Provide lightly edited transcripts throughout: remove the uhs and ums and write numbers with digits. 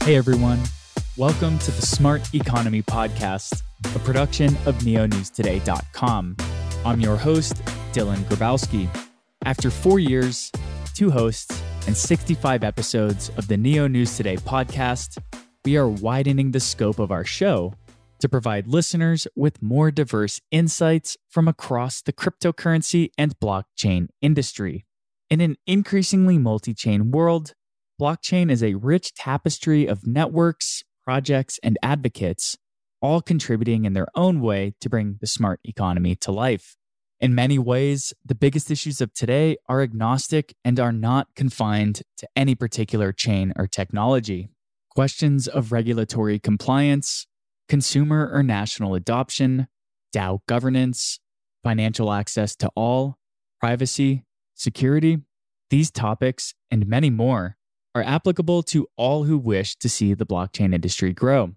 Hey everyone, welcome to the Smart Economy Podcast, a production of neonewstoday.com. I'm your host, Dylan Grabowski. After 4 years, 2 hosts, and 65 episodes of the Neo News Today podcast, we are widening the scope of our show to provide listeners with more diverse insights from across the cryptocurrency and blockchain industry. In an increasingly multi-chain world, blockchain is a rich tapestry of networks, projects, and advocates, all contributing in their own way to bring the smart economy to life. In many ways, the biggest issues of today are agnostic and are not confined to any particular chain or technology. Questions of regulatory compliance, consumer or national adoption, DAO governance, financial access to all, privacy, security, these topics, and many more are applicable to all who wish to see the blockchain industry grow.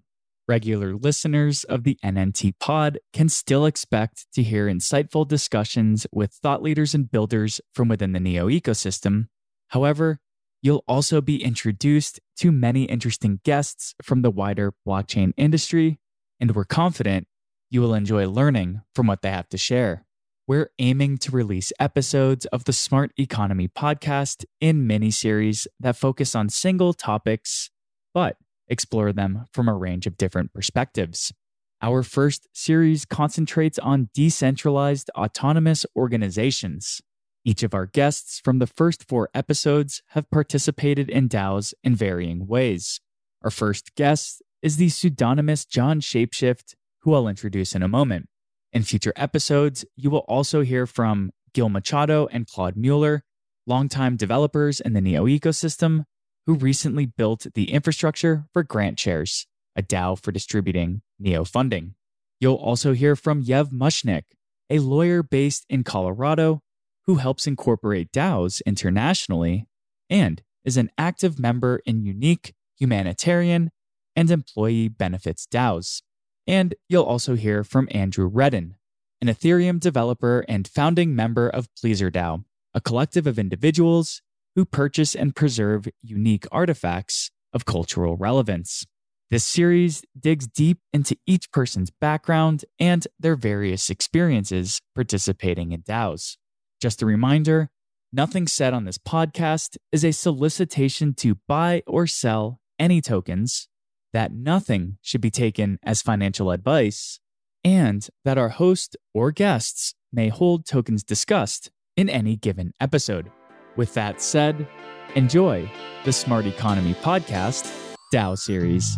Regular listeners of the NNT pod can still expect to hear insightful discussions with thought leaders and builders from within the Neo ecosystem. However, you'll also be introduced to many interesting guests from the wider blockchain industry, and we're confident you will enjoy learning from what they have to share. We're aiming to release episodes of the Smart Economy podcast in mini-series that focus on single topics, but explore them from a range of different perspectives. Our first series concentrates on decentralized autonomous organizations. Each of our guests from the first 4 episodes have participated in DAOs in varying ways. Our first guest is the pseudonymous Jon ShapeShift, who I'll introduce in a moment. In future episodes, you will also hear from Gil Machado and Claude Mueller, longtime developers in the Neo ecosystem, who recently built the infrastructure for Grant Shares, a DAO for distributing Neo funding. You'll also hear from Yev Mushnick, a lawyer based in Colorado who helps incorporate DAOs internationally and is an active member in unique, humanitarian, and employee benefits DAOs. And you'll also hear from Andrew Redden, an Ethereum developer and founding member of Pleaser DAO, a collective of individuals who purchase and preserve unique artifacts of cultural relevance. This series digs deep into each person's background and their various experiences participating in DAOs. Just a reminder, nothing said on this podcast is a solicitation to buy or sell any tokens, that nothing should be taken as financial advice, and that our host or guests may hold tokens discussed in any given episode. With that said, enjoy the Smart Economy Podcast DAO series.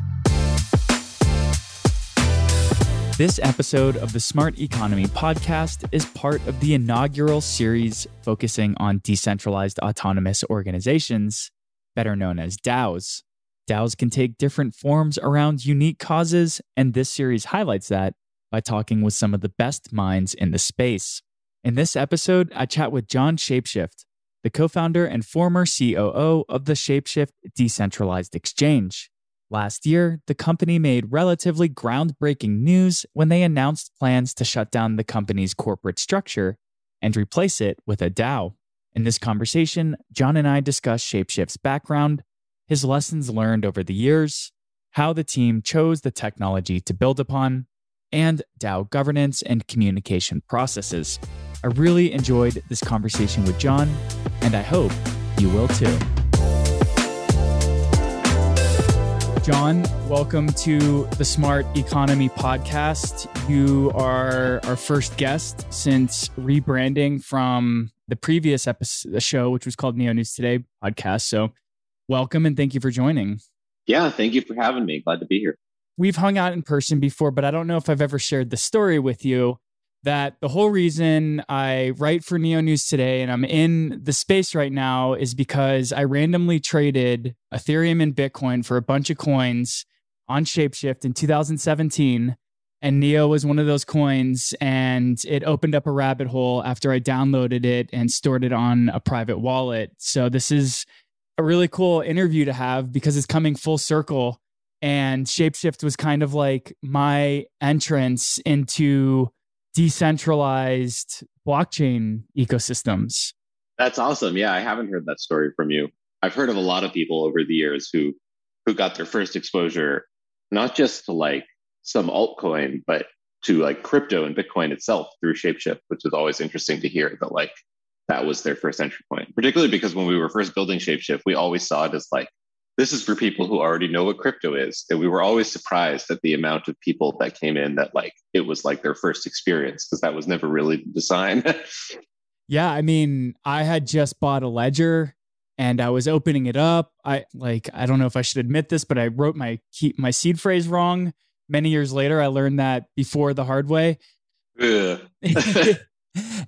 This episode of the Smart Economy Podcast is part of the inaugural series focusing on decentralized autonomous organizations, better known as DAOs. DAOs can take different forms around unique causes, and this series highlights that by talking with some of the best minds in the space. In this episode, I chat with Jon ShapeShift, the co-founder and former COO of the ShapeShift decentralized exchange. Last year, the company made relatively groundbreaking news when they announced plans to shut down the company's corporate structure and replace it with a DAO. In this conversation, Jon and I discuss ShapeShift's background, his lessons learned over the years, how the team chose the technology to build upon, and DAO governance and communication processes. I really enjoyed this conversation with Jon, and I hope you will too. Jon, welcome to the Smart Economy Podcast. You are our first guest since rebranding from the previous episode, show, which was called Neo News Today podcast. So welcome and thank you for joining. Yeah, thank you for having me. Glad to be here. We've hung out in person before, but I don't know if I've ever shared the story with you that the whole reason I write for Neo News Today and I'm in the space right now is because I randomly traded Ethereum and Bitcoin for a bunch of coins on ShapeShift in 2017. And Neo was one of those coins, and it opened up a rabbit hole after I downloaded it and stored it on a private wallet. So this is a really cool interview to have because it's coming full circle. And ShapeShift was kind of like my entrance into decentralized blockchain ecosystems. That's awesome. Yeah, I haven't heard that story from you. I've heard of a lot of people over the years who who got their first exposure, not just to like some altcoin, but to like crypto and Bitcoin itself through ShapeShift, which is always interesting to hear that like that was their first entry point, particularly because when we were first building ShapeShift, we always saw it as like, this is for people who already know what crypto is. And we were always surprised at the amount of people that came in that like, it was like their first experience, because that was never really the design. Yeah, I mean, I had just bought a ledger and I was opening it up. I don't know if I should admit this, but I wrote my seed phrase wrong. Many years later, I learned that before the hard way.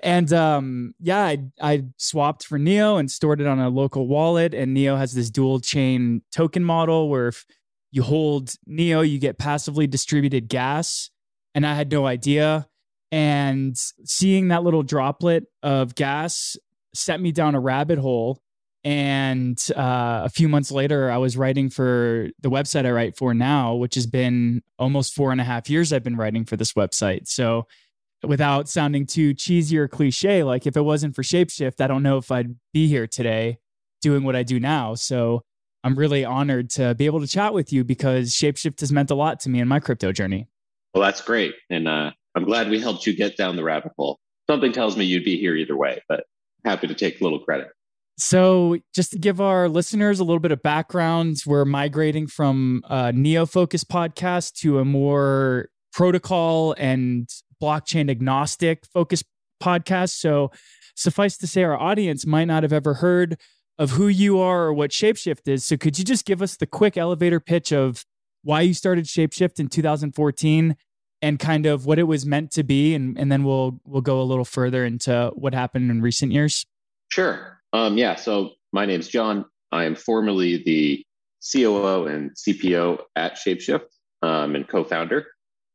And I swapped for Neo and stored it on a local wallet. And Neo has this dual chain token model where if you hold Neo, you get passively distributed gas. And I had no idea. And seeing that little droplet of gas set me down a rabbit hole. And a few months later, I was writing for the website I write for now, which has been almost 4.5 years I've been writing for this website. So without sounding too cheesy or cliche, like if it wasn't for ShapeShift, I don't know if I'd be here today doing what I do now. So I'm really honored to be able to chat with you because ShapeShift has meant a lot to me in my crypto journey. Well, that's great. And I'm glad we helped you get down the rabbit hole. Something tells me you'd be here either way, but happy to take a little credit. So just to give our listeners a little bit of background, we're migrating from a Neo-focused podcast to a more protocol and blockchain agnostic focused podcast. So suffice to say, our audience might not have ever heard of who you are or what ShapeShift is. So could you just give us the quick elevator pitch of why you started ShapeShift in 2014 and kind of what it was meant to be? And then we'll go a little further into what happened in recent years. Sure. So my name's Jon. I am formerly the COO and CPO at ShapeShift and co-founder.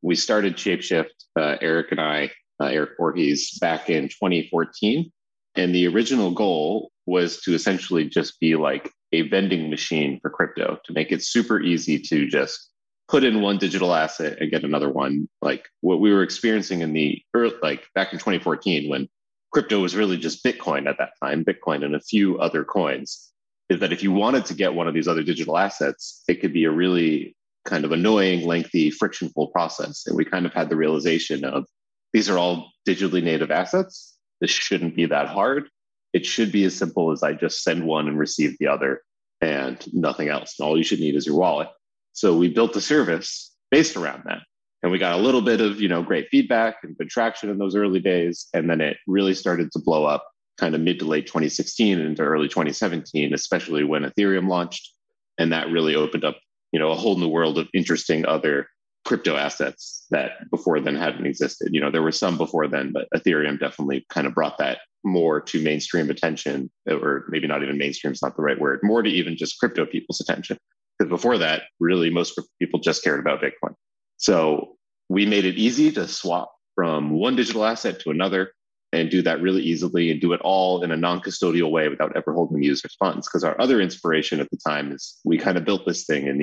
We started ShapeShift, Eric and I, Eric Voorhees, back in 2014. And the original goal was to essentially just be like a vending machine for crypto, to make it super easy to just put in one digital asset and get another one. Like what we were experiencing in the early, like back in 2014, when crypto was really just Bitcoin at that time, Bitcoin and a few other coins, is that if you wanted to get one of these other digital assets, it could be a really kind of annoying, lengthy, frictionful process. And we kind of had the realization of these are all digitally native assets. This shouldn't be that hard. It should be as simple as I just send one and receive the other and nothing else. And all you should need is your wallet. So we built a service based around that. And we got a little bit of, great feedback and good traction in those early days. And then it really started to blow up kind of mid to late 2016 and into early 2017, especially when Ethereum launched. And that really opened up, a whole new world of interesting other crypto assets that before then hadn't existed. There were some before then, but Ethereum definitely kind of brought that more to mainstream attention, or maybe not even mainstream is not the right word, more to even just crypto people's attention. Because before that, really most people just cared about Bitcoin. So we made it easy to swap from one digital asset to another and do that really easily and do it all in a non-custodial way without ever holding the user's funds. Because our other inspiration at the time is we kind of built this thing in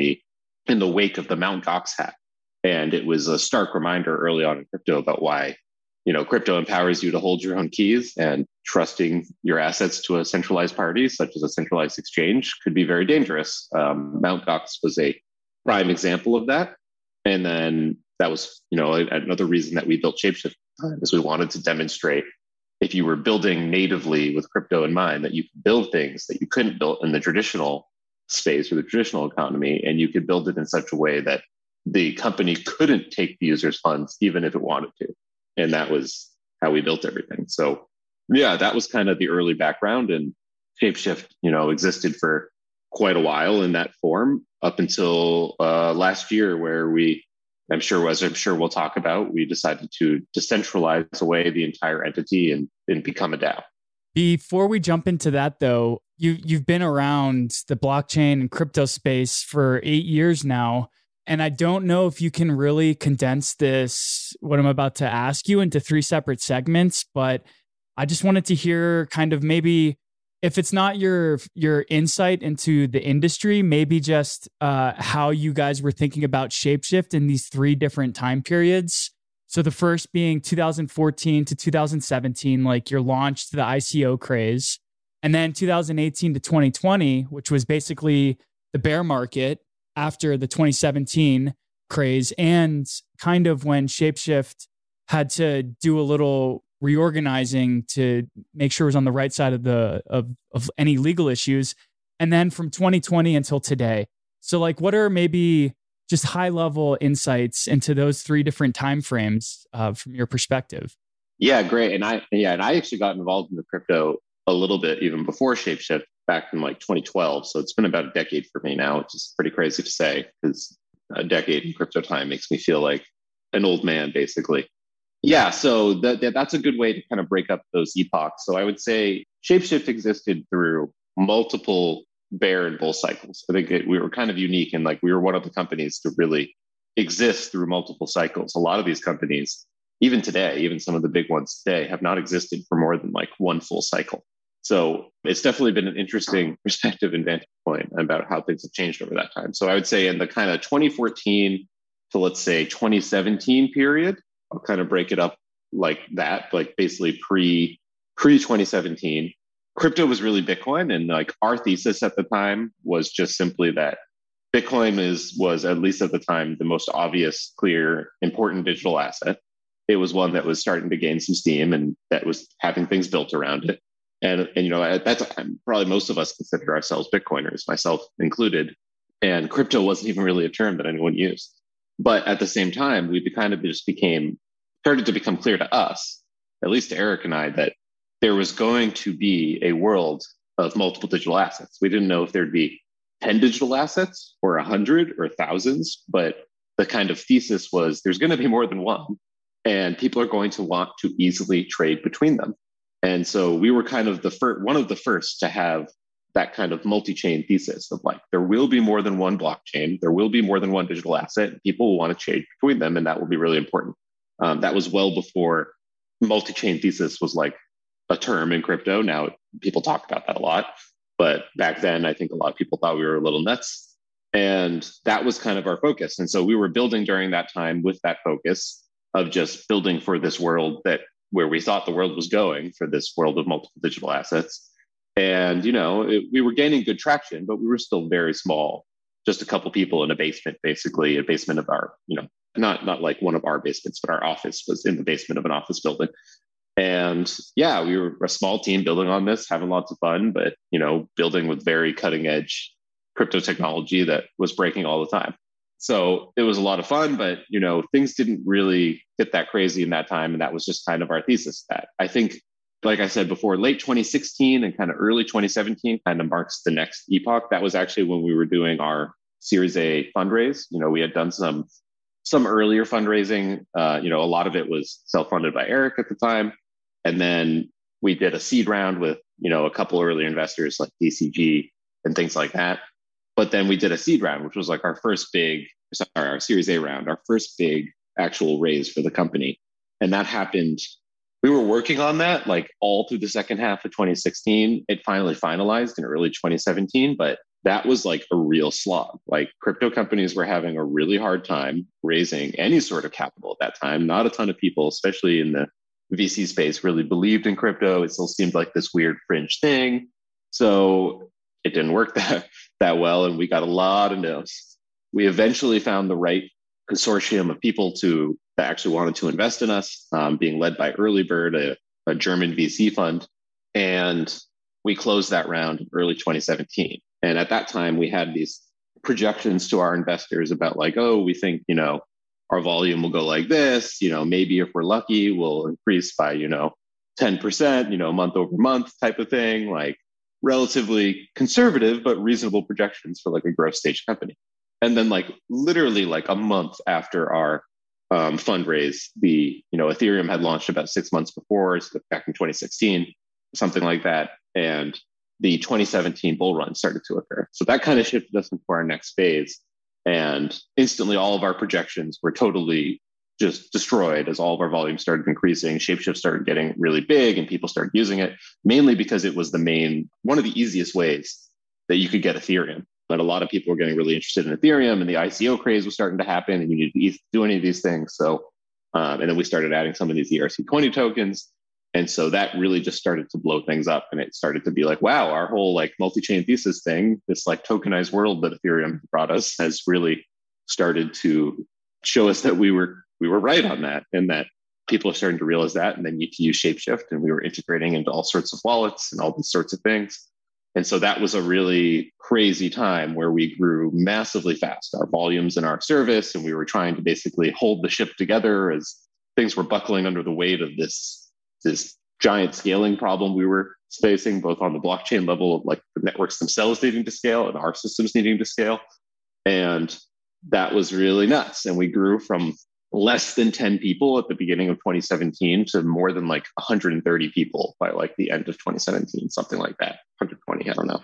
the wake of the Mt. Gox hack. And it was a stark reminder early on in crypto about why, crypto empowers you to hold your own keys, and trusting your assets to a centralized party, such as a centralized exchange, could be very dangerous. Mt. Gox was a prime example of that. And then that was, another reason that we built ShapeShift is we wanted to demonstrate if you were building natively with crypto in mind, that you could build things that you couldn't build in the traditional space or the traditional economy, and you could build it in such a way that the company couldn't take the user's funds even if it wanted to. And that was how we built everything. So yeah, that was kind of the early background, and ShapeShift, existed for quite a while in that form up until last year, where I'm sure we'll talk about, we decided to decentralize away the entire entity and become a DAO. Before we jump into that, though, you've been around the blockchain and crypto space for 8 years now. And I don't know if you can really condense this, what I'm about to ask you, into 3 separate segments, but I just wanted to hear kind of maybe, if it's not your insight into the industry, maybe just how you guys were thinking about ShapeShift in these 3 different time periods. So the first being 2014 to 2017, like your launch to the ICO craze. And then 2018 to 2020, which was basically the bear market. after the 2017 craze and kind of when ShapeShift had to do a little reorganizing to make sure it was on the right side of any legal issues. And then from 2020 until today. So like, what are maybe just high level insights into those three different timeframes from your perspective? Yeah, great. And I actually got involved in the crypto a little bit even before ShapeShift back in like 2012. So it's been about a decade for me now, which is pretty crazy to say because a decade in crypto time makes me feel like an old man, basically. Yeah, so that's a good way to kind of break up those epochs. So I would say ShapeShift existed through multiple bear and bull cycles. I think we were kind of unique in like we were one of the companies to really exist through multiple cycles. A lot of these companies, even today, even some of the big ones today, have not existed for more than like one full cycle. So it's definitely been an interesting perspective and vantage point about how things have changed over that time. So I would say in the kind of 2014 to let's say 2017 period, I'll kind of break it up like that, like basically pre 2017. Crypto was really Bitcoin, and like our thesis at the time was just simply that Bitcoin was at least at the time the most obvious, clear, important digital asset. It was one that was starting to gain some steam and that was having things built around it. And you know, at that time, probably most of us considered ourselves Bitcoiners, myself included. And crypto wasn't even really a term that anyone used. But at the same time, we kind of just started to become clear to us, at least to Eric and I, that there was going to be a world of multiple digital assets. We didn't know if there'd be 10 digital assets or 100 or thousands, but the kind of thesis was there's going to be more than one, and people are going to want to easily trade between them. And so we were kind of one of the first to have that kind of multi-chain thesis of like, there will be more than one blockchain, there will be more than one digital asset, and people will want to trade between them, and that will be really important. That was well before multi-chain thesis was like a term in crypto. Now people talk about that a lot, but back then I think a lot of people thought we were a little nuts, and that was kind of our focus. And so we were building during that time with that focus of just building for this world where we thought the world was going, for this world of multiple digital assets. And, you know, we were gaining good traction, but we were still very small, just a couple people in a basement, basically a basement of our, you know, not like one of our basements, but our office was in the basement of an office building. And yeah, we were a small team building on this, having lots of fun, but, you know, building with very cutting edge crypto technology that was breaking all the time. So it was a lot of fun, but, you know, things didn't really get that crazy in that time. And that was just kind of our thesis. That I think, like I said before, late 2016 and kind of early 2017 kind of marks the next epoch. That was actually when we were doing our Series A fundraise. You know, we had done some earlier fundraising. You know, a lot of it was self-funded by Eric at the time. And then we did a seed round with, you know, a couple early investors like DCG and things like that. But then we did a seed round, which was like our Series A round, our first big actual raise for the company. And that happened, we were working on that like all through the second half of 2016. It finally finalized in early 2017, but that was like a real slog. Like crypto companies were having a really hard time raising any sort of capital at that time. Not a ton of people, especially in the VC space, really believed in crypto. It still seemed like this weird fringe thing. So it didn't work that well. And we got a lot of no's. We eventually found the right consortium of people that actually wanted to invest in us, being led by Early Bird, a German VC fund. And we closed that round in early 2017. And at that time, we had these projections to our investors about like, oh, we think, you know, our volume will go like this, you know, maybe if we're lucky, we'll increase by, you know, 10%, you know, month over month type of thing, like relatively conservative, but reasonable projections for like a growth stage company. And then like literally like a month after our fundraise, Ethereum had launched about 6 months before, so back in 2016, something like that. And the 2017 bull run started to occur. So that kind of shifted us into our next phase. And instantly all of our projections were totally just destroyed as all of our volume started increasing. ShapeShift started getting really big and people started using it, mainly because it was one of the easiest ways that you could get Ethereum. But a lot of people were getting really interested in Ethereum, and the ICO craze was starting to happen, and you needed to do any of these things. So, and then we started adding some of these ERC20 tokens. And so that really just started to blow things up. And it started to be like, wow, our whole like multi-chain thesis thing, this like tokenized world that Ethereum brought us has really started to show us that we were right on that, and that people are starting to realize that and then need to use ShapeShift. And we were integrating into all sorts of wallets and all these sorts of things. And so that was a really crazy time where we grew massively fast, our volumes and our service. And we were trying to basically hold the ship together as things were buckling under the weight of this giant scaling problem we were facing, both on the blockchain level of like the networks themselves needing to scale and our systems needing to scale. And that was really nuts. And we grew from less than 10 people at the beginning of 2017 to more than like 130 people by like the end of 2017, something like that, 120, I don't know.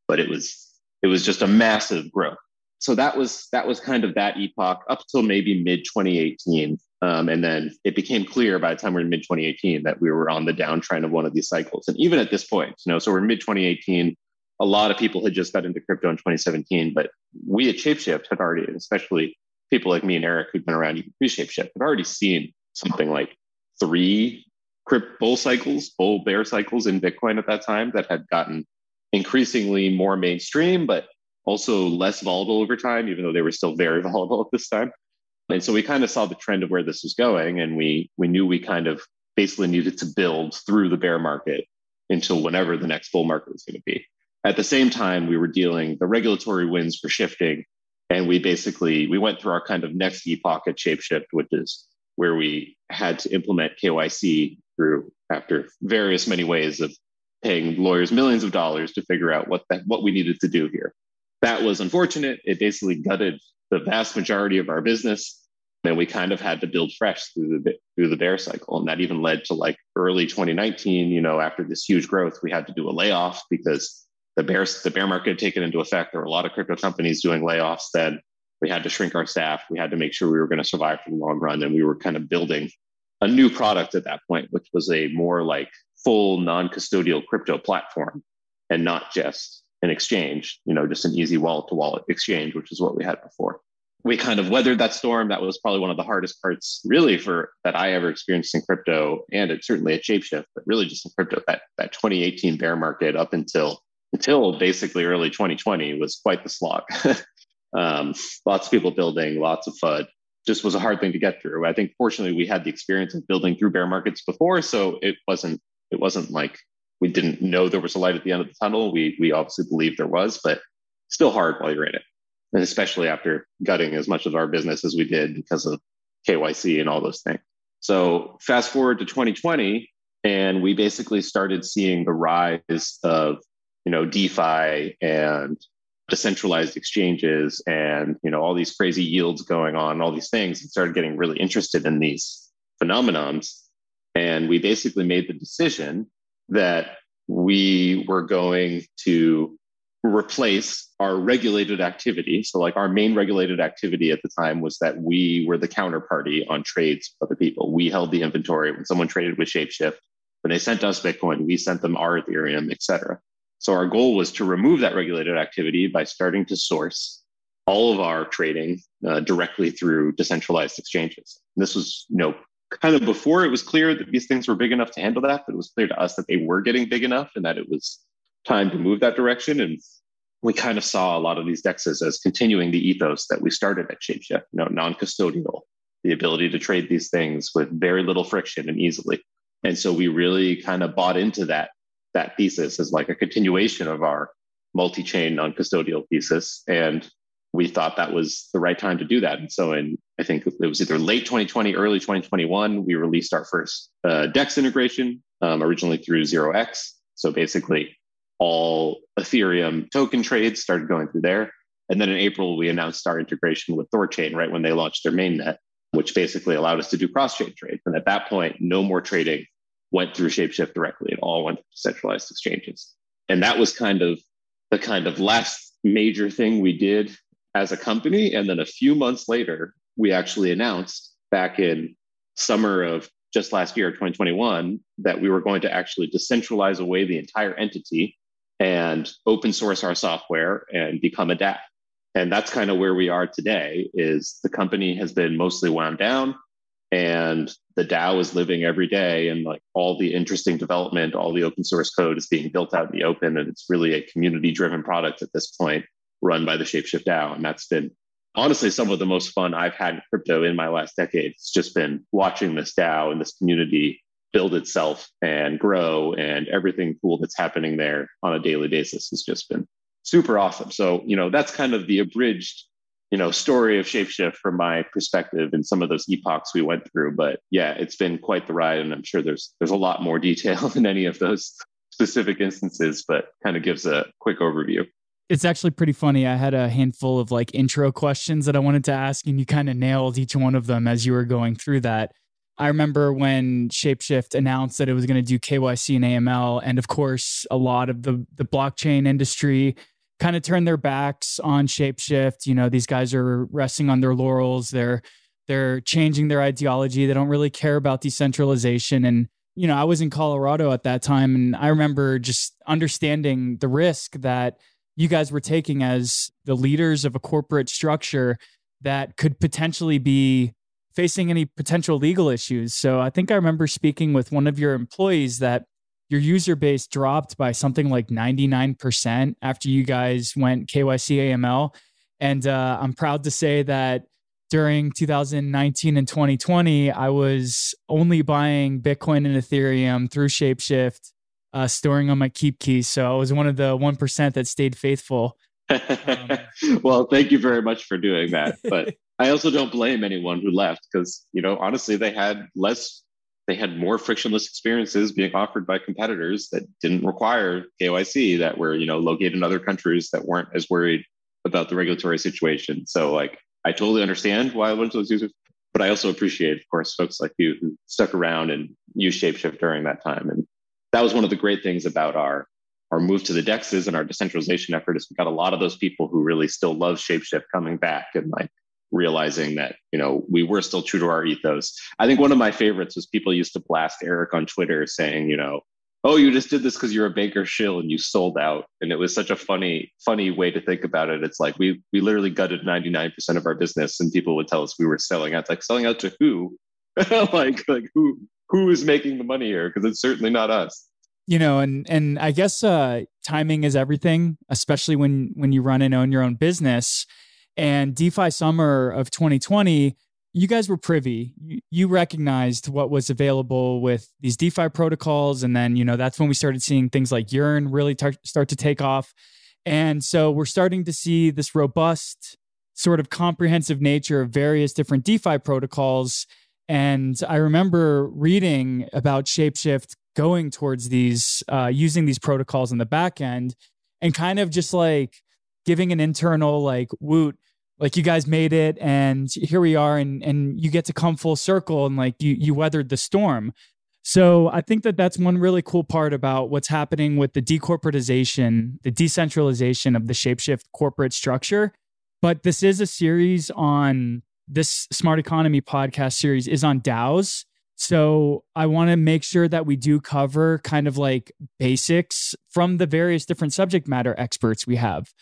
But it was just a massive growth. So that was kind of that epoch up till maybe mid 2018. And then it became clear by the time we're in mid 2018 that we were on the downtrend of one of these cycles. And even at this point, so we're mid 2018, a lot of people had just got into crypto in 2017, but we at ShapeShift had already, and especially people like me and Eric, who've been around even pre-ShapeShift, had already seen something like 3 bull bear cycles in Bitcoin at that time that had gotten increasingly more mainstream, but also less volatile over time, even though they were still very volatile at this time. And so we kind of saw the trend of where this was going, and we knew we kind of basically needed to build through the bear market until whenever the next bull market was going to be. At the same time, we were dealing the regulatory winds for shifting, and we went through our kind of next epoch at ShapeShift, which is where we had to implement KYC after various many ways of paying lawyers millions of dollars to figure out what we needed to do here. That was unfortunate. It basically gutted the vast majority of our business, and we kind of had to build fresh through the bear cycle. And that even led to like early 2019, after this huge growth, we had to do a layoff because the bear market had taken into effect. There were a lot of crypto companies doing layoffs then. We had to shrink our staff. We had to make sure we were going to survive for the long run. And we were kind of building a new product at that point, which was a more like full non-custodial crypto platform and not just an exchange, just an easy wallet-to-wallet exchange, which is what we had before. We kind of weathered that storm. That was probably one of the hardest parts really that I ever experienced in crypto, and certainly at ShapeShift, but really just in crypto, that 2018 bear market up until basically early 2020 was quite the slog. Lots of people building, lots of FUD. Just was a hard thing to get through. I think fortunately we had the experience of building through bear markets before, so it wasn't like we didn't know there was a light at the end of the tunnel. We obviously believed there was, but still hard while you're in it. And especially after gutting as much of our business as we did because of KYC and all those things. So fast forward to 2020, and we basically started seeing the rise of, DeFi and decentralized exchanges and, all these crazy yields going on, all these things, and started getting really interested in these phenomenons. And we basically made the decision that we were going to replace our regulated activity. So like our main regulated activity at the time was that we were the counterparty on trades for other people. We held the inventory when someone traded with ShapeShift. When they sent us Bitcoin, we sent them our Ethereum, et cetera. So our goal was to remove that regulated activity by starting to source all of our trading directly through decentralized exchanges. And this was, kind of before it was clear that these things were big enough to handle that, but it was clear to us that they were getting big enough and that it was time to move that direction. And we kind of saw a lot of these DEXs as continuing the ethos that we started at ShapeShift, non-custodial, the ability to trade these things with very little friction and easily. And so we really kind of bought into that thesis as like a continuation of our multi-chain non-custodial thesis. And we thought that was the right time to do that. And so I think it was either late 2020, early 2021, we released our first DEX integration, originally through 0x. So basically all Ethereum token trades started going through there. And then in April, we announced our integration with THORChain right when they launched their mainnet, which basically allowed us to do cross-chain trades. And at that point, no more trading went through ShapeShift directly. It all went to centralized exchanges. And that was kind of the last major thing we did as a company. And then a few months later, we actually announced back in summer of just last year, 2021, that we were going to actually decentralize away the entire entity and open source our software and become a DAO. And that's kind of where we are today. Is the company has been mostly wound down, And the DAO is living every day, and like all the interesting development, all the open source code is being built out in the open. And it's really a community driven product at this point, run by the ShapeShift DAO. And that's been honestly some of the most fun I've had in crypto in my last decade. It's just been watching this DAO and this community build itself and grow, and everything cool that's happening there on a daily basis has just been super awesome. So, that's kind of the abridged, story of ShapeShift from my perspective and some of those epochs we went through. But yeah, it's been quite the ride. And I'm sure there's a lot more detail in any of those specific instances, but kind of gives a quick overview. It's actually pretty funny. I had a handful of like intro questions that I wanted to ask, and you kind of nailed each one of them as you were going through that. I remember when ShapeShift announced that it was going to do KYC and AML, and of course, a lot of the blockchain industry kind of turned their backs on ShapeShift. These guys are resting on their laurels. They're changing their ideology. They don't really care about decentralization. And I was in Colorado at that time, and I remember just understanding the risk that you guys were taking as the leaders of a corporate structure that could potentially be facing any potential legal issues. So I think I remember speaking with one of your employees that your user base dropped by something like 99% after you guys went KYC AML. And I'm proud to say that during 2019 and 2020, I was only buying Bitcoin and Ethereum through ShapeShift, storing on my Keep keys. So I was one of the 1% that stayed faithful. Well, thank you very much for doing that. But I also don't blame anyone who left because, honestly, they had more frictionless experiences being offered by competitors that didn't require KYC, that were, located in other countries that weren't as worried about the regulatory situation. So like, I totally understand why I went to those users, but I also appreciate, of course, folks like you who stuck around and used ShapeShift during that time. And that was one of the great things about our move to the DEXs and our decentralization effort is we got a lot of those people who really still love ShapeShift coming back and like realizing that, we were still true to our ethos. I think one of my favorites was people used to blast Eric on Twitter saying, oh, you just did this because you're a banker shill and you sold out. And it was such a funny way to think about it. It's like we literally gutted 99% of our business and people would tell us we were selling out. It's like, selling out to who? like who is making the money here? Because it's certainly not us. And I guess timing is everything, especially when you run and own your own business. And DeFi summer of 2020, you guys were privy. You recognized what was available with these DeFi protocols. And then, that's when we started seeing things like Yearn really start to take off. And so we're starting to see this robust sort of comprehensive nature of various different DeFi protocols. And I remember reading about ShapeShift going towards these, using these protocols in the back end and kind of just like giving an internal like woot, like you guys made it and here we are and you get to come full circle and like you weathered the storm. So I think that's one really cool part about what's happening with the decorporatization, the decentralization of the ShapeShift corporate structure. But this is a series on this Smart Economy podcast series is on DAOs. So I want to make sure that we do cover kind of like basics from the various different subject matter experts we have.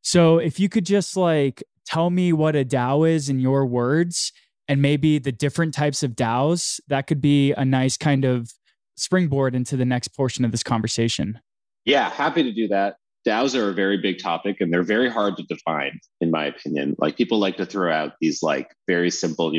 So if you could just like tell me what a DAO is in your words and maybe the different types of DAOs, that could be a nice kind of springboard into the next portion of this conversation. Yeah, happy to do that. DAOs are a very big topic and they're very hard to define, in my opinion. Like people like to throw out these like very simple,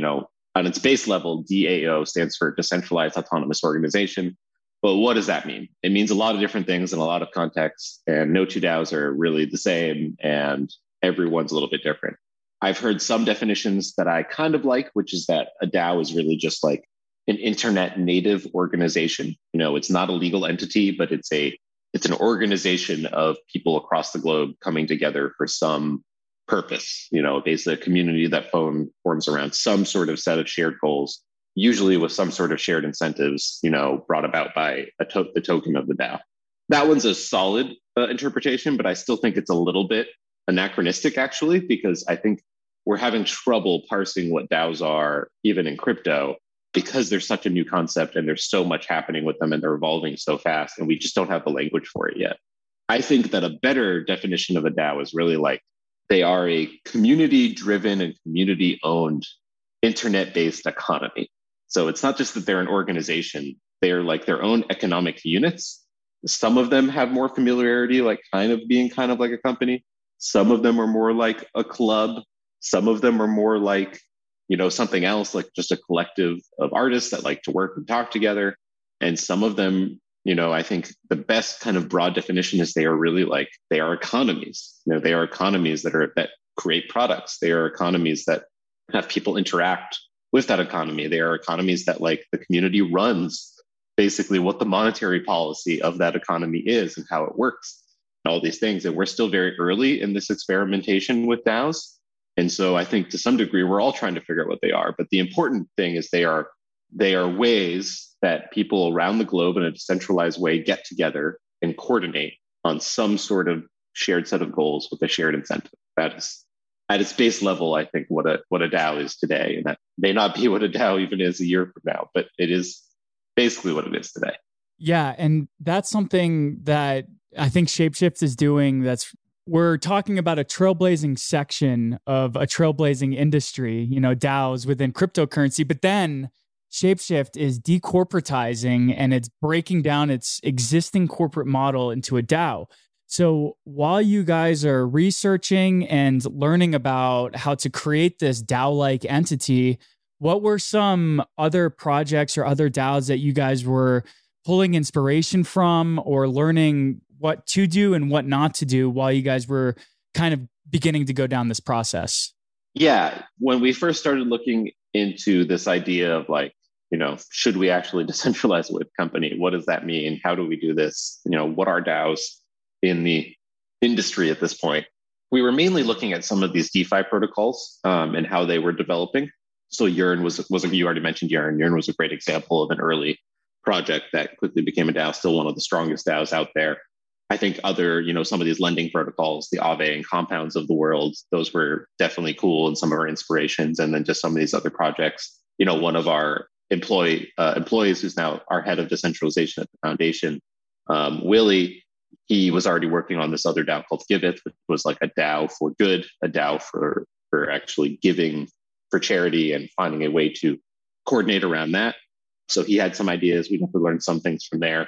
on its base level, DAO stands for Decentralized Autonomous Organization. But what does that mean? It means a lot of different things in a lot of contexts, and no two DAOs are really the same, and everyone's a little bit different. I've heard some definitions that I kind of like, which is that a DAO is really just like an internet native organization. It's not a legal entity, but it's an organization of people across the globe coming together for some purpose. Basically a community that forms around some sort of set of shared goals, usually with some sort of shared incentives, brought about by the token of the DAO. That one's a solid interpretation, but I still think it's a little bit anachronistic, actually, because I think we're having trouble parsing what DAOs are, even in crypto, because there's such a new concept and there's so much happening with them and they're evolving so fast, and we just don't have the language for it yet. I think that a better definition of a DAO is really like they are a community-driven and community-owned internet-based economy. So it's not just that they're an organization, they're like their own economic units. Some of them have more familiarity, like kind of being kind of like a company. Some of them are more like a club. Some of them are more like, something else, like just a collective of artists that like to work and talk together. And some of them, I think the best kind of broad definition is they are really like, they are economies. They are economies that create products. They are economies that have people interact with that economy. They are economies that like the community runs basically what the monetary policy of that economy is and how it works and all these things. And we're still very early in this experimentation with DAOs. And so I think to some degree, we're all trying to figure out what they are. But the important thing is they are ways that people around the globe in a decentralized way get together and coordinate on some sort of shared set of goals with a shared incentive. That is at its base level, I think, what a DAO is today. And that may not be what a DAO even is a year from now, but it is basically what it is today. Yeah. And that's something that I think ShapeShift is doing. We're talking about a trailblazing section of a trailblazing industry, DAOs within cryptocurrency, but then ShapeShift is decorporatizing and it's breaking down its existing corporate model into a DAO. So while you guys are researching and learning about how to create this DAO-like entity, what were some other projects or other DAOs that you guys were pulling inspiration from or learning what to do and what not to do while you guys were kind of beginning to go down this process? Yeah. When we first started looking into this idea of like, should we actually decentralize a web company? What does that mean? How do we do this? What are DAOs in the industry at this point? We were mainly looking at some of these DeFi protocols and how they were developing. So Yearn was you already mentioned Yearn. Yearn was a great example of an early project that quickly became a DAO, still one of the strongest DAOs out there. I think other, some of these lending protocols, the Aave and Compounds of the world, those were definitely cool and some of our inspirations. And then just some of these other projects, one of our employees who's now our head of decentralization at the foundation, Willie, he was already working on this other DAO called Giveth, which was like a DAO for good, a DAO for actually giving for charity and finding a way to coordinate around that. So he had some ideas. We definitely learned some things from there.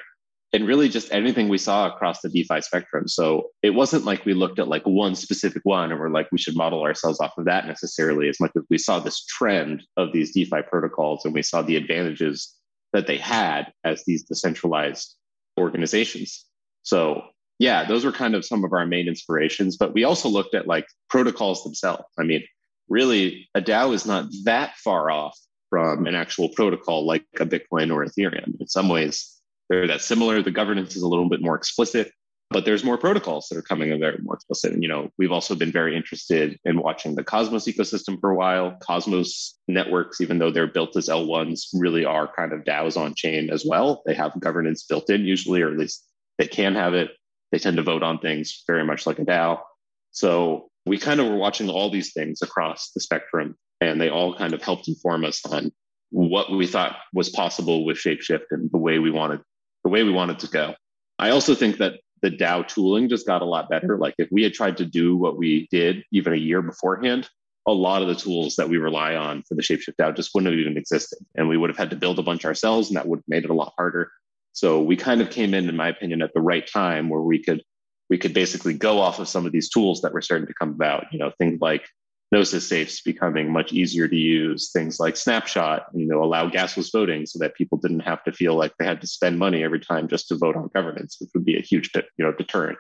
And really just anything we saw across the DeFi spectrum. So it wasn't like we looked at like one specific one and we're like, we should model ourselves off of that necessarily, as much as we saw this trend of these DeFi protocols and we saw the advantages that they had as these decentralized organizations. So yeah, those were kind of some of our main inspirations, but we also looked at like protocols themselves. I mean, really a DAO is not that far off from an actual protocol like a Bitcoin or Ethereum. In some ways, they're that similar. The governance is a little bit more explicit, but there's more protocols that are coming and they're more explicit. And, we've also been very interested in watching the Cosmos ecosystem for a while. Cosmos networks, even though they're built as L1s, really are kind of DAOs on chain as well. They have governance built in usually, or at least they can have it. They tend to vote on things very much like a DAO. So we kind of were watching all these things across the spectrum, and they all kind of helped inform us on what we thought was possible with ShapeShift and the way we wanted to go. I also think that the DAO tooling just got a lot better. Like if we had tried to do what we did even a year beforehand, a lot of the tools that we rely on for the ShapeShift DAO just wouldn't have even existed. And we would have had to build a bunch ourselves, and that would have made it a lot harder. So we kind of came in my opinion, at the right time where we could basically go off of some of these tools that were starting to come about, things like Gnosis safes becoming much easier to use, things like Snapshot, allow gasless voting so that people didn't have to feel like they had to spend money every time just to vote on governance, which would be a huge, deterrent.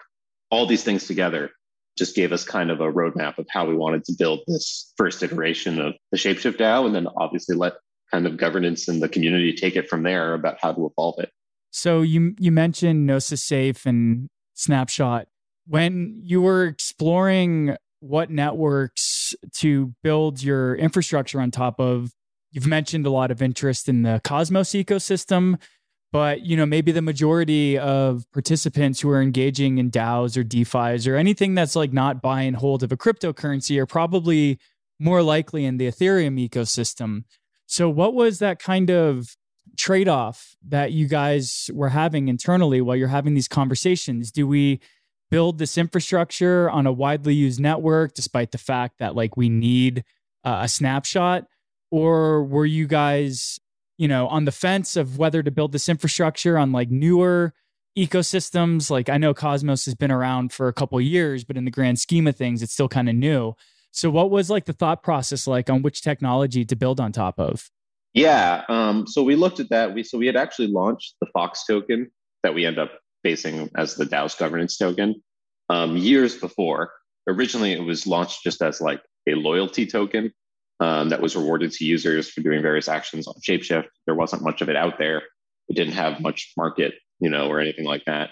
All these things together just gave us kind of a roadmap of how we wanted to build this first iteration of the ShapeShift DAO, and then obviously let kind of governance and the community take it from there about how to evolve it. So you mentioned Gnosis Safe and Snapshot. When you were exploring what networks to build your infrastructure on top of, you've mentioned a lot of interest in the Cosmos ecosystem, but maybe the majority of participants who are engaging in DAOs or DeFis or anything that's like not buying hold of a cryptocurrency are probably more likely in the Ethereum ecosystem. So what was that kind of trade-off that you guys were having internally while you're having these conversations? Do we build this infrastructure on a widely used network despite the fact that like we need a snapshot? Or were you guys on the fence of whether to build this infrastructure on like newer ecosystems. Like I know Cosmos has been around for a couple of years, but in the grand scheme of things, it's still kind of new. So what was like the thought process like on which technology to build on top of? Yeah. So we looked at that. We had actually launched the Fox token that we end up facing as the DAO's governance token years before. Originally, it was launched just as like a loyalty token that was rewarded to users for doing various actions on ShapeShift. There wasn't much of it out there. It didn't have much market, or anything like that.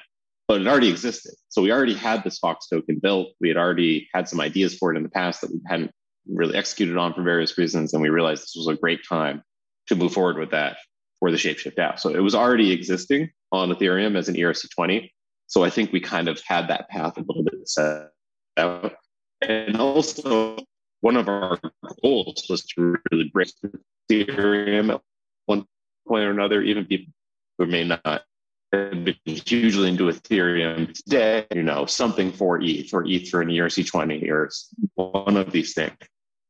But it already existed. So we already had this Fox token built. We had already had some ideas for it in the past that we hadn't really executed on for various reasons. And we realized this was a great time to move forward with that for the ShapeShift DAO. So it was already existing on Ethereum as an ERC20. So I think we kind of had that path a little bit set out. And also, one of our goals was to really break Ethereum at one point or another. Even people who may not have been hugely into Ethereum today, something for ETH or ETH for an ERC20 or one of these things.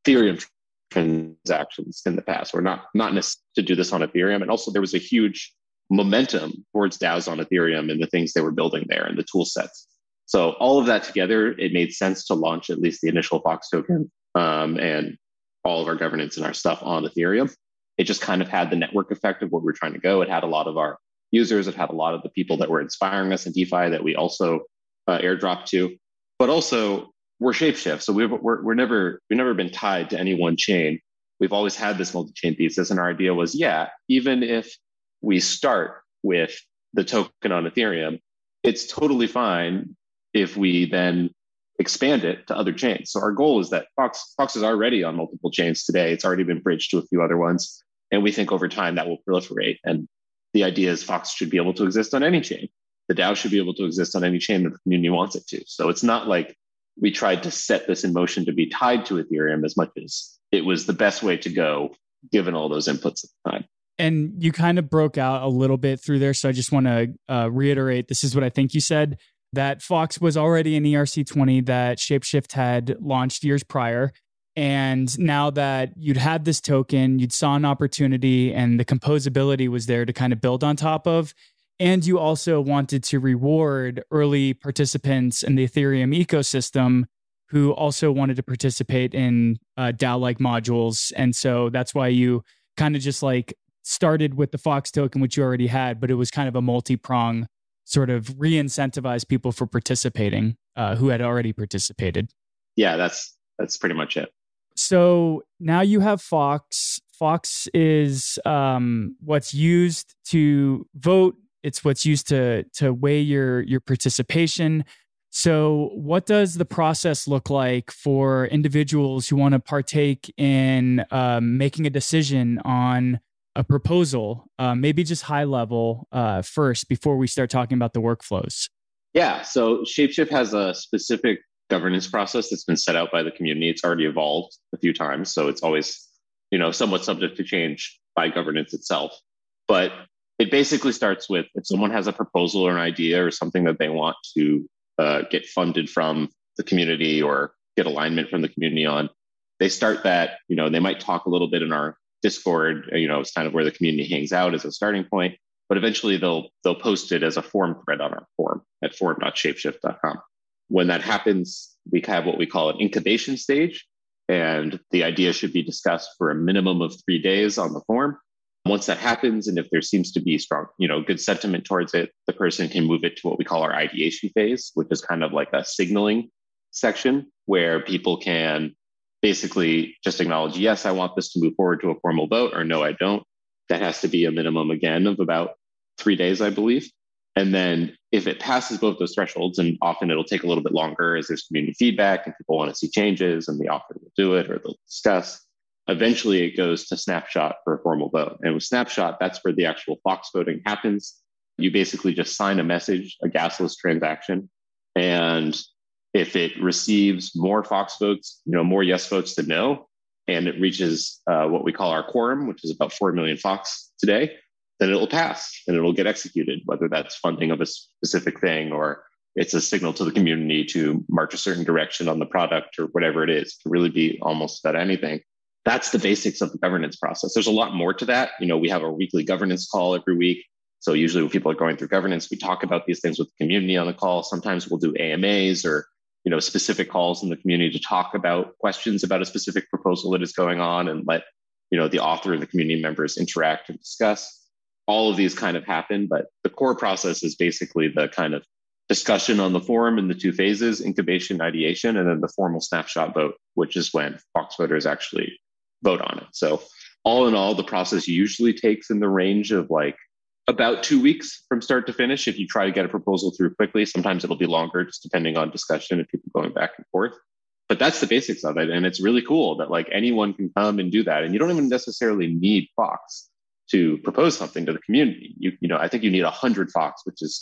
Ethereum transactions in the past, or not necessarily to do this on Ethereum. And also there was a huge momentum towards DAOs on Ethereum and the things they were building there and the tool sets. So all of that together, it made sense to launch at least the initial Fox token and all of our governance and our stuff on Ethereum. It just kind of had the network effect of where we're trying to go. It had a lot of our users. It had a lot of the people that were inspiring us in DeFi that we also airdropped to. But also, we're ShapeShift, so we've never been tied to any one chain. We've always had this multi-chain thesis, and our idea was, even if we start with the token on Ethereum, it's totally fine if we then expand it to other chains. So our goal is that Fox is already on multiple chains today. It's already been bridged to a few other ones, and we think over time that will proliferate. And the idea is Fox should be able to exist on any chain. The DAO should be able to exist on any chain that the community wants it to. So it's not like we tried to set this in motion to be tied to Ethereum as much as it was the best way to go, given all those inputs at the time. And you kind of broke out a little bit through there. So I just want to reiterate, this is what I think you said, that Fox was already an ERC20 that ShapeShift had launched years prior. And now that you'd had this token, you'd saw an opportunity and the composability was there to kind of build on top of. And you also wanted to reward early participants in the Ethereum ecosystem who also wanted to participate in DAO-like modules. And so that's why you kind of just like started with the Fox token, which you already had, but it was kind of a multi-prong sort of re-incentivize people for participating who had already participated. Yeah, that's pretty much it. So now you have Fox. Fox is what's used to vote. It's what's used to weigh your participation. So what does the process look like for individuals who want to partake in making a decision on a proposal? Maybe just high level first before we start talking about the workflows. Yeah, so ShapeShift has a specific governance process that's been set out by the community. It's already evolved a few times, so it's always, somewhat subject to change by governance itself. But it basically starts with if someone has a proposal or an idea or something that they want to get funded from the community or get alignment from the community on, they start that, they might talk a little bit in our Discord, it's kind of where the community hangs out as a starting point, but eventually they'll post it as a forum thread on our forum at forum.shapeshift.com. When that happens, we have what we call an incubation stage, and the idea should be discussed for a minimum of 3 days on the forum. Once that happens, and if there seems to be strong, good sentiment towards it, the person can move it to what we call our ideation phase, which is kind of like a signaling section where people can basically just acknowledge, yes, I want this to move forward to a formal vote, or no, I don't. That has to be a minimum, again, of about 3 days, I believe. And then if it passes both those thresholds, and often it'll take a little bit longer as there's community feedback and people want to see changes and the author will do it or they'll discuss, eventually it goes to snapshot for a formal vote. And with snapshot, that's where the actual Fox voting happens. You basically just sign a message, a gasless transaction. And if it receives more Fox votes, more yes votes than no, and it reaches what we call our quorum, which is about 4 million Fox today, then it'll pass and it'll get executed, whether that's funding of a specific thing or it's a signal to the community to march a certain direction on the product or whatever it is. It can really be almost about anything. that's the basics of the governance process. There's a lot more to that. We have our weekly governance call every week. So usually when people are going through governance, we talk about these things with the community on the call. Sometimes we'll do AMAs or specific calls in the community to talk about questions about a specific proposal that is going on and let the author and the community members interact and discuss. All of these kind of happen, but the core process is basically the kind of discussion on the forum in the two phases: incubation, ideation, and then the formal snapshot vote, which is when Fox voters actually vote on it. So all in all, the process usually takes in the range of like about 2 weeks from start to finish. If you try to get a proposal through quickly, sometimes it'll be longer, just depending on discussion and people going back and forth. But that's the basics of it. And it's really cool that like anyone can come and do that. And you don't even necessarily need Fox to propose something to the community. I think you need 100 Fox, which is,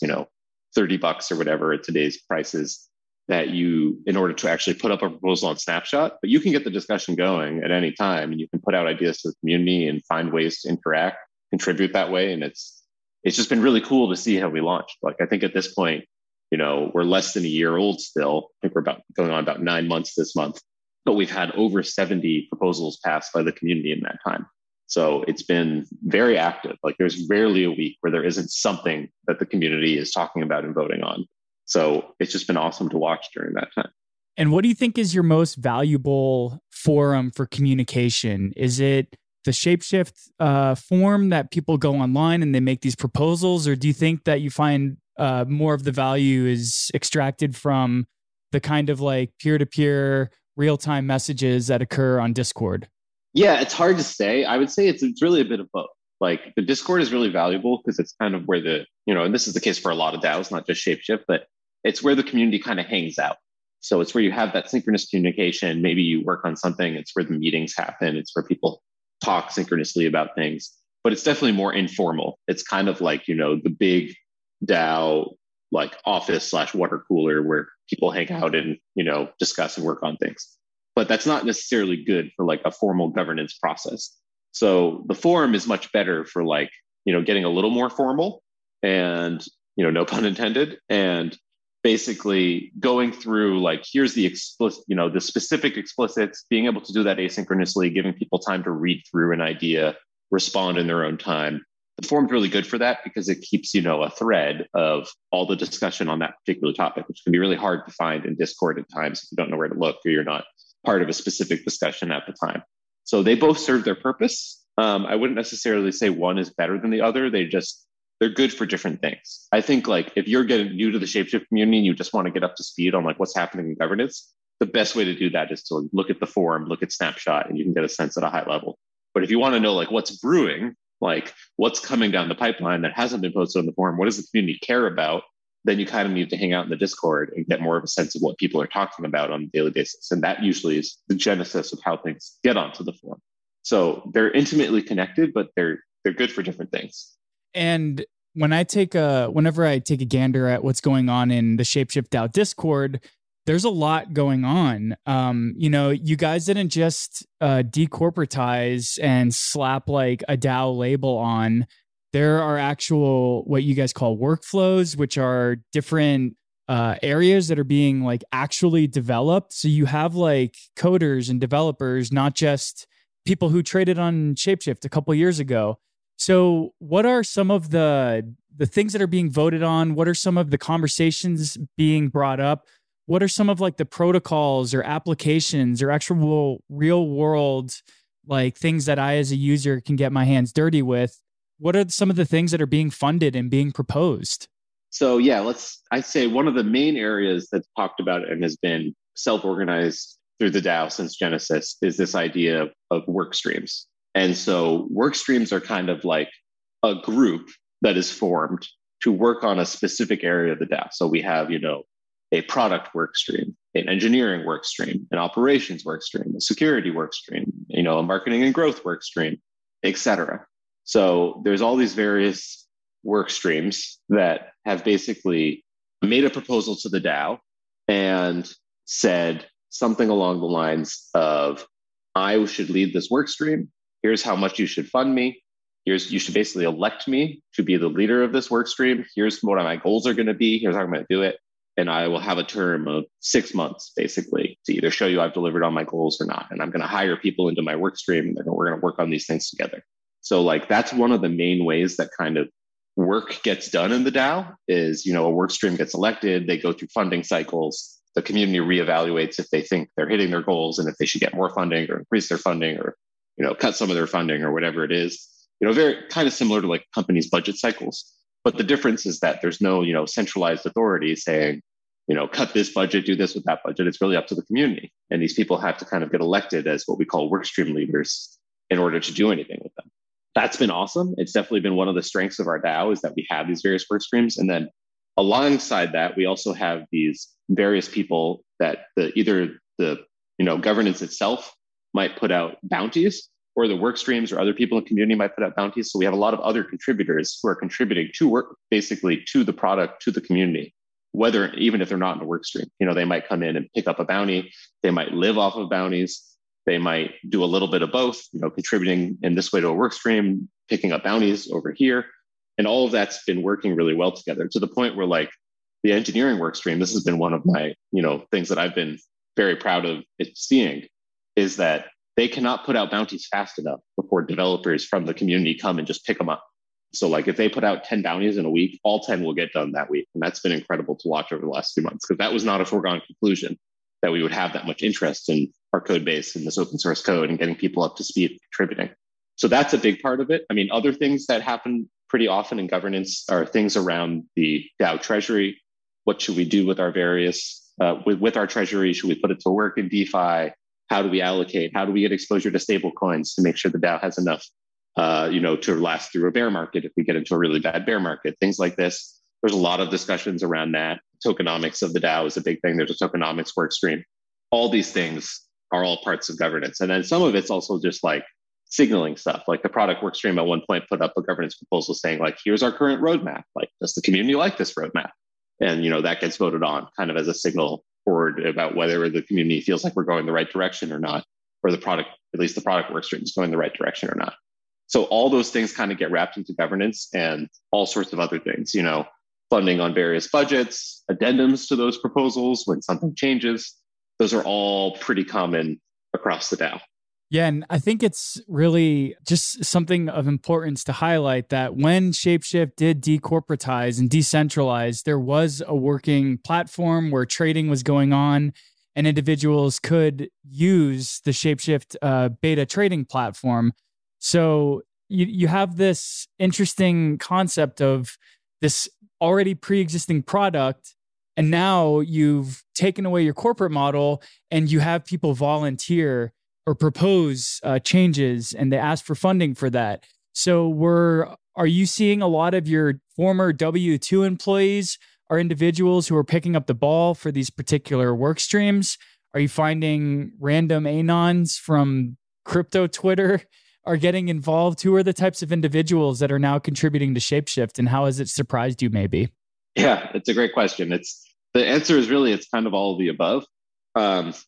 $30 or whatever at today's prices, that in order to actually put up a proposal on Snapshot. But you can get the discussion going at any time, and you can put out ideas to the community and find ways to interact, contribute that way. And it's just been really cool to see how we launched. Like, I think at this point, we're less than a year old still. I think we're going on about 9 months this month, but we've had over 70 proposals passed by the community in that time. So it's been very active. Like, there's rarely a week where there isn't something that the community is talking about and voting on. So it's just been awesome to watch during that time. And what do you think is your most valuable forum for communication? Is it the ShapeShift forum that people go online and they make these proposals? Or do you think that you find more of the value is extracted from the kind of like peer-to-peer real-time messages that occur on Discord? Yeah, it's hard to say. I would say it's really a bit of both. Like, the Discord is really valuable because it's kind of where and this is the case for a lot of DAOs, not just ShapeShift, but it's where the community kind of hangs out. So it's where you have that synchronous communication. Maybe you work on something. It's where the meetings happen. It's where people talk synchronously about things, but it's definitely more informal. It's kind of like, the big DAO, like office/water cooler where people hang out and, discuss and work on things. But that's not necessarily good for like a formal governance process. So the forum is much better for like, getting a little more formal and, no pun intended, and basically going through like, here's the explicit, the specific explicits, being able to do that asynchronously, giving people time to read through an idea, respond in their own time. The forum's really good for that because it keeps, a thread of all the discussion on that particular topic, which can be really hard to find in Discord at times if you don't know where to look or you're not part of a specific discussion at the time. So they both serve their purpose. I wouldn't necessarily say one is better than the other. They're good for different things. I think like if you're getting new to the ShapeShift community and you just want to get up to speed on like what's happening in governance, the best way to do that is to look at the forum, look at Snapshot, and you can get a sense at a high level. But if you want to know like what's brewing, like what's coming down the pipeline that hasn't been posted on the forum, what does the community care about, then you kind of need to hang out in the Discord and get more of a sense of what people are talking about on a daily basis. And that usually is the genesis of how things get onto the forum. So they're intimately connected, but they're good for different things. And whenever I take a gander at what's going on in the ShapeShift DAO Discord, there's a lot going on. You guys didn't just decorporatize and slap like a DAO label on. There are actual, what you guys call workflows, which are different areas that are being like actually developed. So you have like coders and developers, not just people who traded on ShapeShift a couple years ago. So what are some of the things that are being voted on? What are some of the conversations being brought up? What are some of like the protocols or applications or actual real world like things that I as a user can get my hands dirty with? What are some of the things that are being funded and being proposed? So yeah, I'd say one of the main areas that's talked about and has been self-organized through the DAO since Genesis is this idea of work streams. And so work streams are kind of like a group that is formed to work on a specific area of the DAO. So we have, a product work stream, an engineering work stream, an operations work stream, a security work stream, a marketing and growth work stream, et cetera. So there's all these various work streams that have basically made a proposal to the DAO and said something along the lines of, I should lead this work stream. Here's how much you should fund me. You should basically elect me to be the leader of this work stream. Here's what my goals are going to be. Here's how I'm going to do it. And I will have a term of 6 months, basically. to either show you I've delivered on my goals or not. And I'm going to hire people into my work stream and we're going to work on these things together. So like that's one of the main ways that kind of work gets done in the DAO is, a work stream gets elected, they go through funding cycles, the community reevaluates if they think they're hitting their goals and if they should get more funding or increase their funding or, cut some of their funding or whatever it is. Very kind of similar to like companies' budget cycles. But the difference is that there's no, centralized authority saying, cut this budget, do this with that budget. It's really up to the community. And these people have to kind of get elected as what we call workstream leaders in order to do anything with them. That's been awesome. It's definitely been one of the strengths of our DAO is that we have these various work streams. And then alongside that, we also have these various people that either the governance itself might put out bounties, or the work streams or other people in the community might put out bounties. So we have a lot of other contributors who are contributing to work, basically to the product, to the community, even if they're not in a work stream. They might come in and pick up a bounty. They might live off of bounties. They might do a little bit of both, contributing in this way to a work stream, picking up bounties over here. And all of that's been working really well together to the point where like the engineering work stream, this has been one of my, things that I've been very proud of seeing is that they cannot put out bounties fast enough before developers from the community come and just pick them up. So like if they put out 10 bounties in a week, all 10 will get done that week. And that's been incredible to watch over the last few months because that was not a foregone conclusion that we would have that much interest in our code base and this open source code and getting people up to speed contributing. So that's a big part of it. I mean, other things that happen pretty often in governance are things around the DAO treasury. What should we do with our various, with our treasury? Should we put it to work in DeFi? How do we allocate? How do we get exposure to stable coins to make sure the DAO has enough, to last through a bear market if we get into a really bad bear market? Things like this. There's a lot of discussions around that. Tokenomics of the DAO is a big thing. There's a tokenomics work stream. All these things are all parts of governance. And then some of it's also just like signaling stuff. Like the product work stream at one point put up a governance proposal saying like, here's our current roadmap. Like, does the community like this roadmap? And, that gets voted on kind of as a signal forward about whether the community feels like we're going the right direction or not, or the product, at least the product work stream is going the right direction or not. So all those things kind of get wrapped into governance and all sorts of other things, funding on various budgets, addendums to those proposals when something changes. Those are all pretty common across the DAO. Yeah, and I think it's really just something of importance to highlight that when ShapeShift did decorporatize and decentralize, there was a working platform where trading was going on and individuals could use the ShapeShift beta trading platform. So you have this interesting concept of this already pre-existing product, and now you've taken away your corporate model and you have people volunteer or propose changes and they ask for funding for that. So are you seeing a lot of your former W-2 employees are individuals who are picking up the ball for these particular work streams? Are you finding random anons from crypto Twitter are getting involved? Who are the types of individuals that are now contributing to ShapeShift, and how has it surprised you maybe? Yeah, it's a great question. The answer is really, it's kind of all of the above.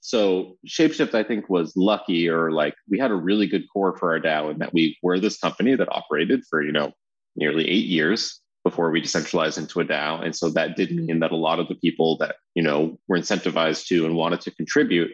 So ShapeShift, I think, was lucky, or like we had a really good core for our DAO in that we were this company that operated for, nearly 8 years before we decentralized into a DAO. And so that did mean that a lot of the people that, were incentivized to and wanted to contribute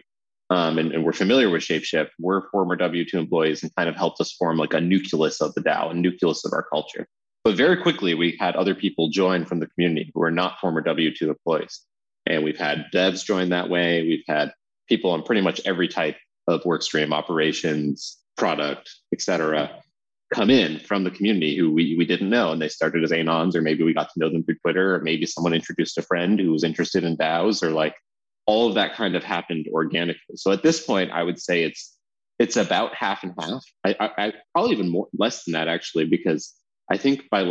and were familiar with ShapeShift were former W-2 employees and kind of helped us form like a nucleus of the DAO, a nucleus of our culture. But very quickly, we had other people join from the community who are not former W-2 employees. And we've had devs join that way. We've had people on pretty much every type of workstream, operations, product, et cetera, come in from the community who we didn't know. And they started as anons, or maybe we got to know them through Twitter, or maybe someone introduced a friend who was interested in DAOs, or like all of that kind of happened organically. So at this point, I would say it's about half and half. I probably even less than that, actually, because I think by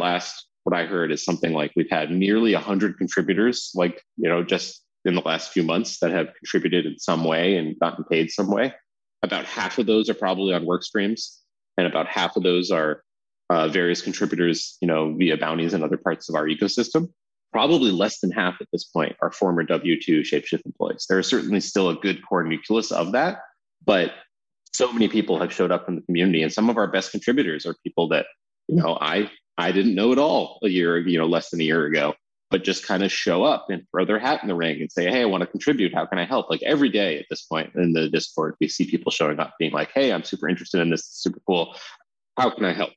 what I heard is something like we've had nearly 100 contributors, like, just in the last few months that have contributed in some way and gotten paid some way. About half of those are probably on work streams, and about half of those are various contributors, via bounties and other parts of our ecosystem. Probably less than half at this point are former W-2 ShapeShift employees. There is certainly still a good core nucleus of that, but so many people have showed up in the community, and some of our best contributors are people that, I didn't know at all less than a year ago. but just kind of show up and throw their hat in the ring and say, hey, I want to contribute. How can I help? Like every day at this point in the Discord, we see people showing up being like, hey, I'm super interested in this. It's super cool. How can I help?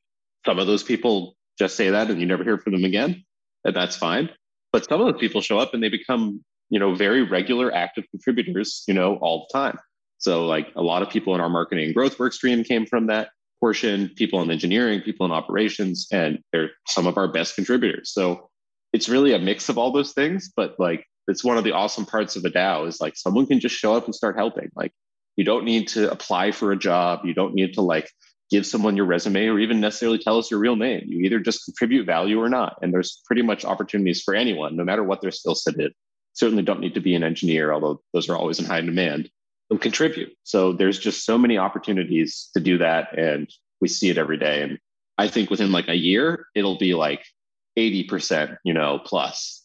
Some of those people just say that and you never hear from them again. And that's fine. But some of those people show up and they become, very regular active contributors, all the time. So like a lot of people in our marketing and growth work stream came from that portion, people in engineering, people in operations, and they're some of our best contributors. So it's really a mix of all those things, but like it's one of the awesome parts of the DAO is like someone can just show up and start helping. Like you don't need to apply for a job. You don't need to like give someone your resume or even necessarily tell us your real name. You either just contribute value or not. And there's pretty much opportunities for anyone, no matter what their skill set is. Certainly don't need to be an engineer, although those are always in high demand, and contribute. So there's just so many opportunities to do that. And we see it every day. And I think within like a year, it'll be like 80%, plus,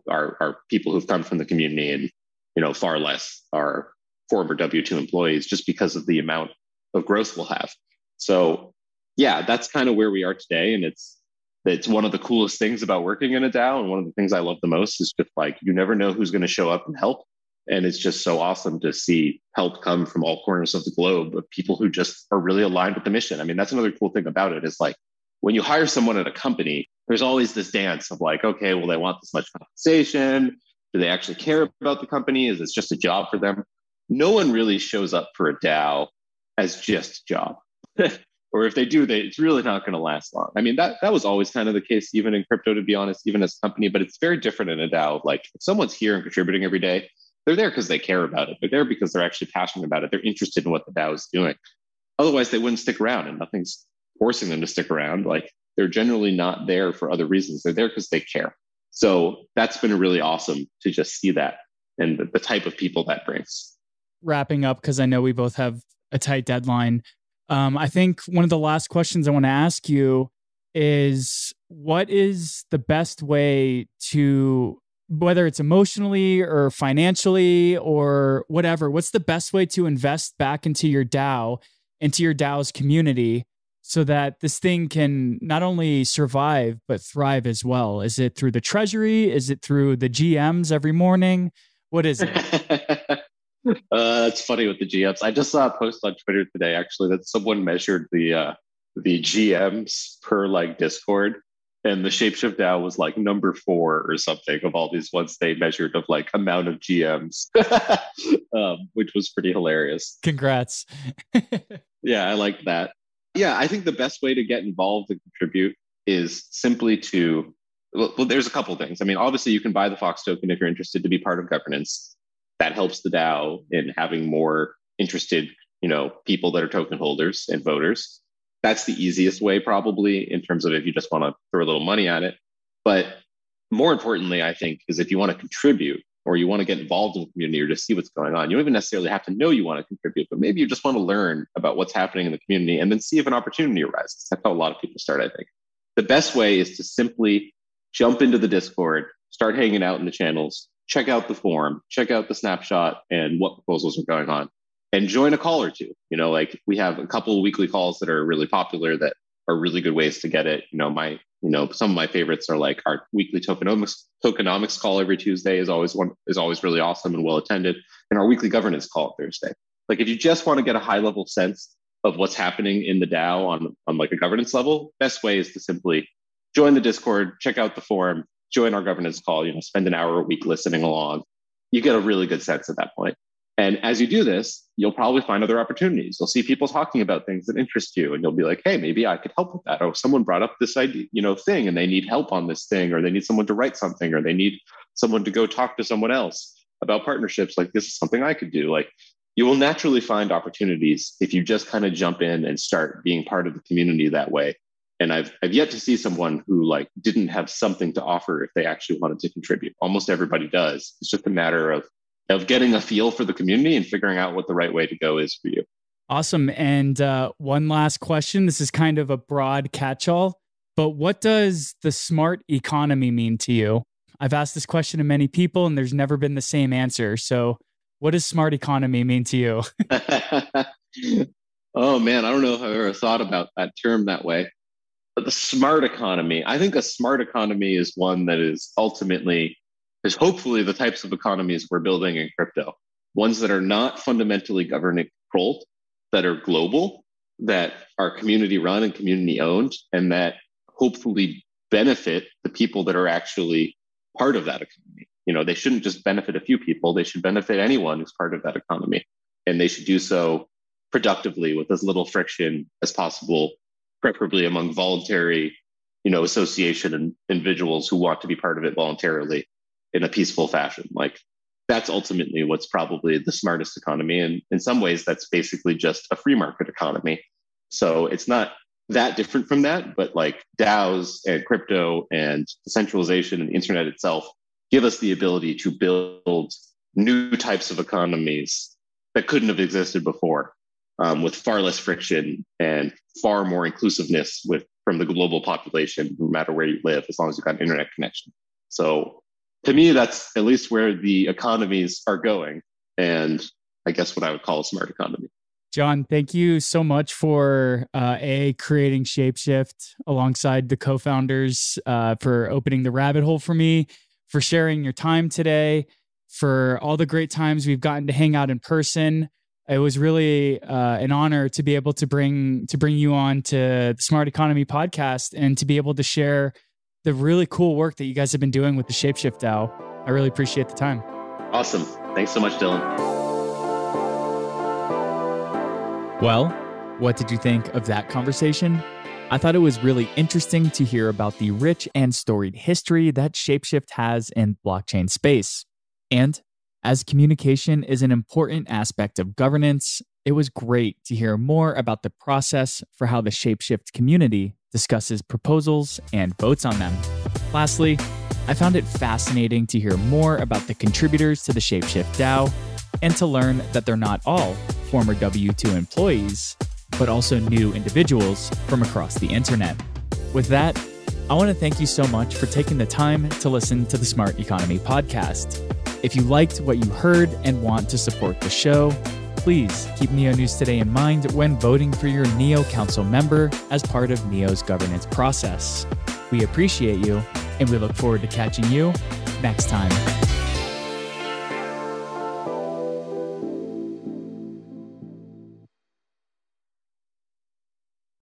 are people who've come from the community, and, far less are former W2 employees, just because of the amount of growth we'll have. So yeah, that's kind of where we are today. And it's one of the coolest things about working in a DAO. And one of the things I love the most is just like, you never know who's going to show up and help. And it's just so awesome to see help come from all corners of the globe of people who just are really aligned with the mission. I mean, that's another cool thing about it is like, when you hire someone at a company, there's always this dance of like, okay, well, they want this much compensation. Do they actually care about the company? Is this just a job for them? No one really shows up for a DAO as just a job. Or if they do, it's really not going to last long. I mean, that was always kind of the case, even in crypto, to be honest, even as a company, but it's very different in a DAO. Like if someone's here and contributing every day, they're there because they care about it. They're there because they're actually passionate about it. They're interested in what the DAO is doing. Otherwise, they wouldn't stick around, and nothing's forcing them to stick around. Like they're generally not there for other reasons. They're there because they care. So that's been really awesome to just see that and the type of people that brings. Wrapping up, because I know we both have a tight deadline. I think one of the last questions I want to ask you is, what is the best way to, whether it's emotionally or financially or whatever, what's the best way to invest back into your DAO, into your DAO's community, so that this thing can not only survive, but thrive as well? Is it through the treasury? Is it through the GMs every morning? What is it? That's funny with the GMs. I just saw a post on Twitter today, actually, that someone measured the GMs per like Discord, and the ShapeShift DAO was like number 4 or something of all these ones they measured of like amount of GMs, which was pretty hilarious. Congrats. Yeah, I like that. Yeah, I think the best way to get involved and contribute is simply to, well, there's a couple things. I mean, obviously you can buy the Fox token if you're interested to be part of governance. That helps the DAO in having more interested, people that are token holders and voters. That's the easiest way probably in terms of if you just want to throw a little money at it. But more importantly, I think, is if you want to contribute or you want to get involved in the community or just see what's going on, you don't even necessarily have to know you want to contribute, but maybe you just want to learn about what's happening in the community and then see if an opportunity arises. That's how a lot of people start, I think. The best way is to simply jump into the Discord, start hanging out in the channels, check out the forum, check out the snapshot and what proposals are going on, and join a call or two. Like we have a couple of weekly calls that are really popular that are really good ways to get it. Some of my favorites are like our weekly tokenomics call every Tuesday is always really awesome and well attended, and our weekly governance call Thursday. Like if you just want to get a high level sense of what's happening in the DAO on like a governance level, best way is to simply join the Discord, check out the forum, join our governance call, spend an hour a week listening along. You get a really good sense at that point. And as you do this, you'll probably find other opportunities. You'll see people talking about things that interest you, and you'll be like, hey, maybe I could help with that. Or someone brought up this idea, thing, and they need help on this thing, or they need someone to write something, or they need someone to go talk to someone else about partnerships. Like this is something I could do. Like you will naturally find opportunities if you just kind of jump in and start being part of the community that way. And I've yet to see someone who like didn't have something to offer if they actually wanted to contribute. Almost everybody does. It's just a matter of getting a feel for the community and figuring out what the right way to go is for you. Awesome. And one last question. This is kind of a broad catch-all, but what does the smart economy mean to you? I've asked this question to many people and there's never been the same answer. So what does smart economy mean to you? Oh man, I don't know if I've ever thought about that term that way. But the smart economy, I think a smart economy is one that is hopefully the types of economies we're building in crypto, ones that are not fundamentally government controlled, that are global, that are community run and community owned, and that hopefully benefit the people that are actually part of that economy. They shouldn't just benefit a few people, they should benefit anyone who's part of that economy. And they should do so productively with as little friction as possible, preferably among voluntary, association and individuals who want to be part of it voluntarily in a peaceful fashion. Like, that's ultimately what's probably the smartest economy. And in some ways, that's basically just a free market economy. So it's not that different from that, but like DAOs and crypto and decentralization and the internet itself give us the ability to build new types of economies that couldn't have existed before, with far less friction and far more inclusiveness from the global population, no matter where you live, as long as you've got an internet connection. So to me, that's at least where the economies are going, and I guess what I would call a smart economy. Jon, thank you so much for creating ShapeShift alongside the co-founders, for opening the rabbit hole for me, for sharing your time today, for all the great times we've gotten to hang out in person. It was really an honor to be able to bring you on to the Smart Economy podcast and to be able to share the really cool work that you guys have been doing with the ShapeShift DAO. I really appreciate the time. Awesome. Thanks so much, Dylan. Well, what did you think of that conversation? I thought it was really interesting to hear about the rich and storied history that ShapeShift has in blockchain space. And as communication is an important aspect of governance, it was great to hear more about the process for how the ShapeShift community discusses proposals and votes on them. Lastly, I found it fascinating to hear more about the contributors to the ShapeShift DAO and to learn that they're not all former W-2 employees, but also new individuals from across the internet. With that, I want to thank you so much for taking the time to listen to the Smart Economy podcast. If you liked what you heard and want to support the show, please keep Neo News Today in mind when voting for your Neo Council member as part of Neo's governance process. We appreciate you, and we look forward to catching you next time.